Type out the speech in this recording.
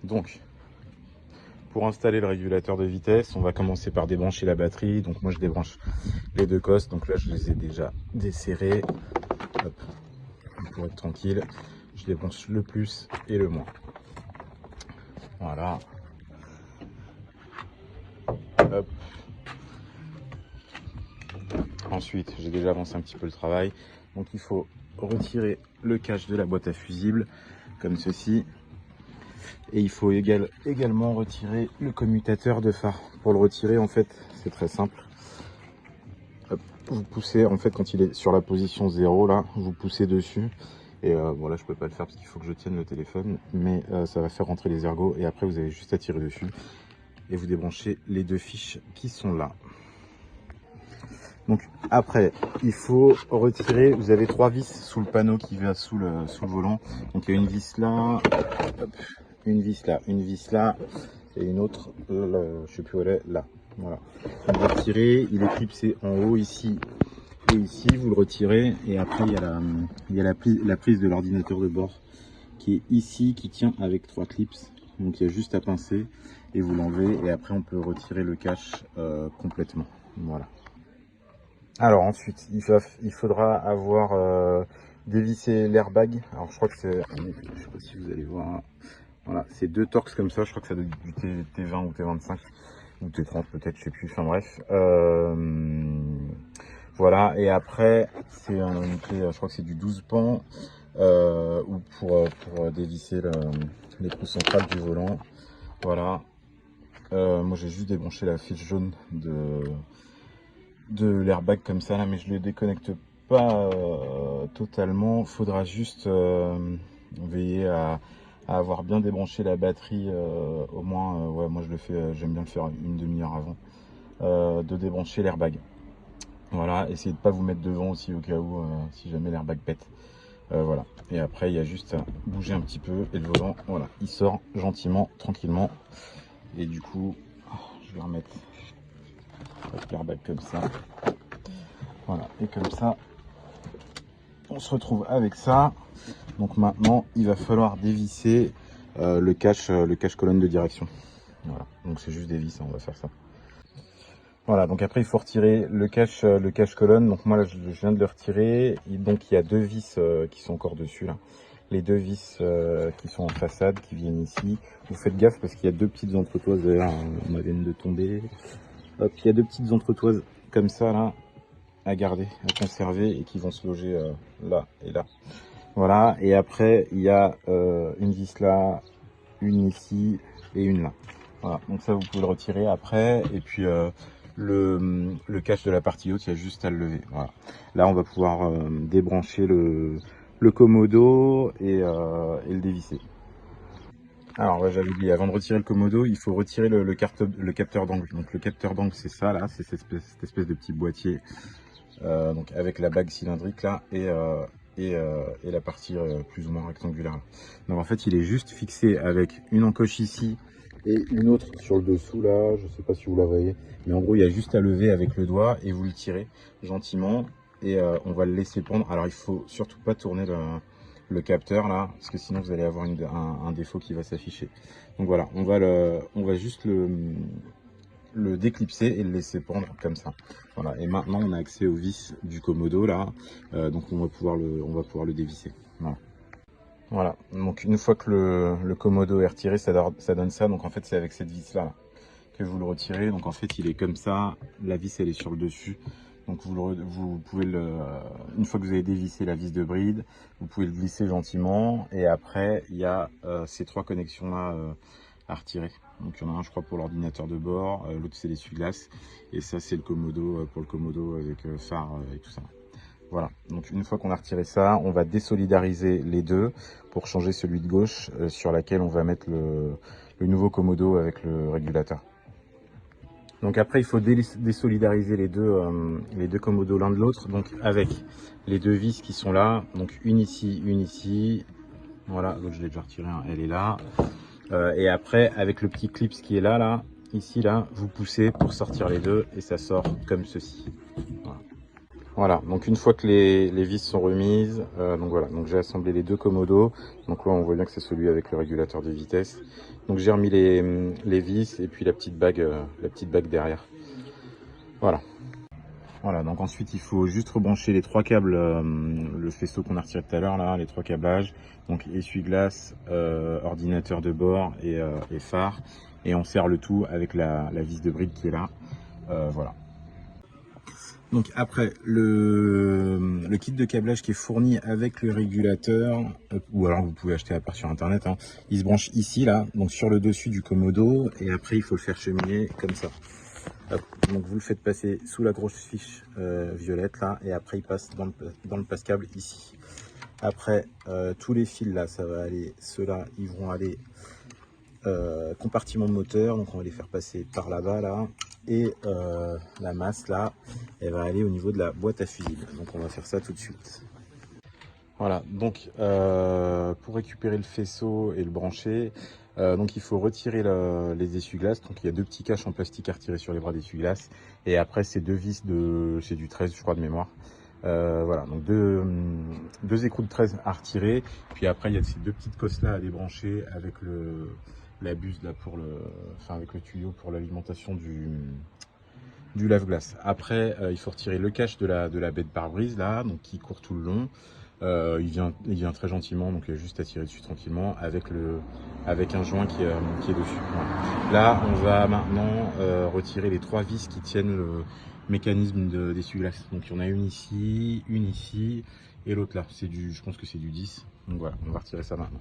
Donc, pour installer le régulateur de vitesse, on va commencer par débrancher la batterie. Donc moi je débranche les deux cosses. Donc là je les ai déjà desserrés. Hop. Pour être tranquille, je débranche le plus et le moins. Voilà. Hop. Ensuite, j'ai déjà avancé un petit peu le travail. Donc il faut retirer le cache de la boîte à fusibles, comme ceci. Et il faut également retirer le commutateur de phare. Pour le retirer, en fait, c'est très simple. Hop, vous poussez, en fait, quand il est sur la position 0, là, vous poussez dessus. Et bon, là, je peux pas le faire parce qu'il faut que je tienne le téléphone. Mais ça va faire rentrer les ergots. Et après, vous avez juste à tirer dessus. Et vous débranchez les deux fiches qui sont là. Donc après, il faut retirer, vous avez 3 vis sous le panneau qui va sous le volant. Donc il y a une vis là, hop, une vis là, une vis là, et une autre, là, je sais plus où elle est, là. Voilà. Vous le retirez, il est clipsé en haut ici et ici, vous le retirez, et après il y a la prise de l'ordinateur de bord qui est ici, qui tient avec 3 clips. Donc il y a juste à pincer et vous l'enlevez, et après on peut retirer le cache complètement. Voilà. Alors ensuite, il faudra avoir dévissé l'airbag. Alors je crois que c'est, je sais pas si vous allez voir, voilà, c'est 2 Torx comme ça. Je crois que ça doit être du T20 ou T25 ou T30 peut-être, je sais plus. Enfin bref, voilà. Et après, c'est une clé, je crois que c'est du 12 pans ou pour dévisser l'écrou central du volant. Voilà. Moi j'ai juste débranché la fiche jaune de l'airbag comme ça là, mais je le déconnecte pas totalement. Faudra juste veiller à avoir bien débranché la batterie au moins, ouais, moi je le fais, j'aime bien le faire une demi-heure avant de débrancher l'airbag. Voilà, essayez de pas vous mettre devant aussi au cas où si jamais l'airbag pète. Voilà, et après il y a juste à bouger un petit peu et le volant, voilà, il sort gentiment, tranquillement. Et du coup, je vais remettre l'airbag comme ça. Voilà, et comme ça, on se retrouve avec ça. Donc maintenant, il va falloir dévisser le cache colonne de direction. Voilà, donc c'est juste des vis, hein, on va faire ça. Voilà, donc après il faut retirer le cache colonne. Donc moi là, je viens de le retirer. Et donc il y a 2 vis qui sont encore dessus là. Les 2 vis qui sont en façade, qui viennent ici. Vous faites gaffe parce qu'il y a 2 petites entretoises d'ailleurs, on viennent de tomber. Hop, il y a 2 petites entretoises comme ça là, à garder, à conserver, et qui vont se loger là et là. Voilà, et après il y a une vis là, une ici et une là. Voilà, donc ça vous pouvez le retirer après, et puis le cache de la partie haute, il y a juste à le lever. Voilà. Là on va pouvoir débrancher le commodo et le dévisser. Alors ouais, j'avais oublié, avant de retirer le commodo, il faut retirer le capteur d'angle. Donc le capteur d'angle, c'est ça là, c'est cette espèce de petit boîtier donc avec la bague cylindrique là et la partie plus ou moins rectangulaire. Donc en fait il est juste fixé avec une encoche ici et une autre sur le dessous là, je sais pas si vous la voyez, mais en gros il y a juste à lever avec le doigt et vous le tirez gentiment, et on va le laisser pendre. Alors il faut surtout pas tourner le capteur là, parce que sinon vous allez avoir un défaut qui va s'afficher. Donc voilà, on va juste le déclipser et le laisser pendre comme ça. Voilà, et maintenant on a accès aux vis du commodo là, donc on va pouvoir le dévisser. Voilà. Voilà, donc une fois que le commodo est retiré, ça donne ça. Donc en fait c'est avec cette vis là que vous le retirez. Donc en fait il est comme ça, la vis elle est sur le dessus. Donc vous pouvez une fois que vous avez dévissé la vis de bride, vous pouvez le glisser gentiment, et après il y a ces 3 connexions là à retirer. Donc il y en a un je crois pour l'ordinateur de bord, l'autre c'est l'essuie-glace, et ça c'est le commodo pour le commodo avec phare et tout ça. Voilà, donc une fois qu'on a retiré ça, on va désolidariser les deux pour changer celui de gauche sur laquelle on va mettre le nouveau commodo avec le régulateur. Donc après il faut désolidariser les deux commodos l'un de l'autre, donc avec les 2 vis qui sont là, donc une ici, voilà, l'autre je l'ai déjà retiré, hein, elle est là. Et après avec le petit clip qui est là, ici là, vous poussez pour sortir les deux et ça sort comme ceci. Voilà. Voilà, donc une fois que les vis sont remises, donc voilà, donc j'ai assemblé les deux commodos. Donc là on voit bien que c'est celui avec le régulateur de vitesse. Donc j'ai remis les vis et puis la petite bague derrière. Voilà. Voilà, donc ensuite il faut juste rebrancher les trois câbles, le faisceau qu'on a retiré tout à l'heure là, les trois câblages, donc essuie-glace, ordinateur de bord et phare, et on serre le tout avec la vis de bride qui est là, voilà. Donc après le kit de câblage qui est fourni avec le régulateur, ou alors vous pouvez acheter à part sur internet, hein, il se branche ici là, donc sur le dessus du commodo, et après il faut le faire cheminer comme ça. Hop, donc vous le faites passer sous la grosse fiche violette là, et après il passe dans le passe-câble ici. Après tous les fils là, ça va aller, ceux-là ils vont aller compartiment de moteur, donc on va les faire passer par là-bas là, et la masse là, elle va aller au niveau de la boîte à fusibles. Donc on va faire ça tout de suite. Voilà, donc pour récupérer le faisceau et le brancher, donc il faut retirer les essuie-glaces. Donc il y a deux petits caches en plastique à retirer sur les bras d'essuie-glaces. Et après c'est deux vis c'est du 13 je crois de mémoire. Voilà, donc deux écrous de 13 à retirer. Puis après il y a ces deux petites cosses là à débrancher avec la buse là avec le tuyau pour l'alimentation du lave-glace. Après il faut retirer le cache de la baie de pare-brise là, donc qui court tout le long. Il vient très gentiment, donc il y a juste à tirer dessus tranquillement avec un joint qui est dessus. Voilà. Là, on va maintenant retirer les trois vis qui tiennent le mécanisme d'essuie-glace. Donc il y en a une ici et l'autre là. Je pense que c'est du 10. Donc voilà, on va retirer ça maintenant.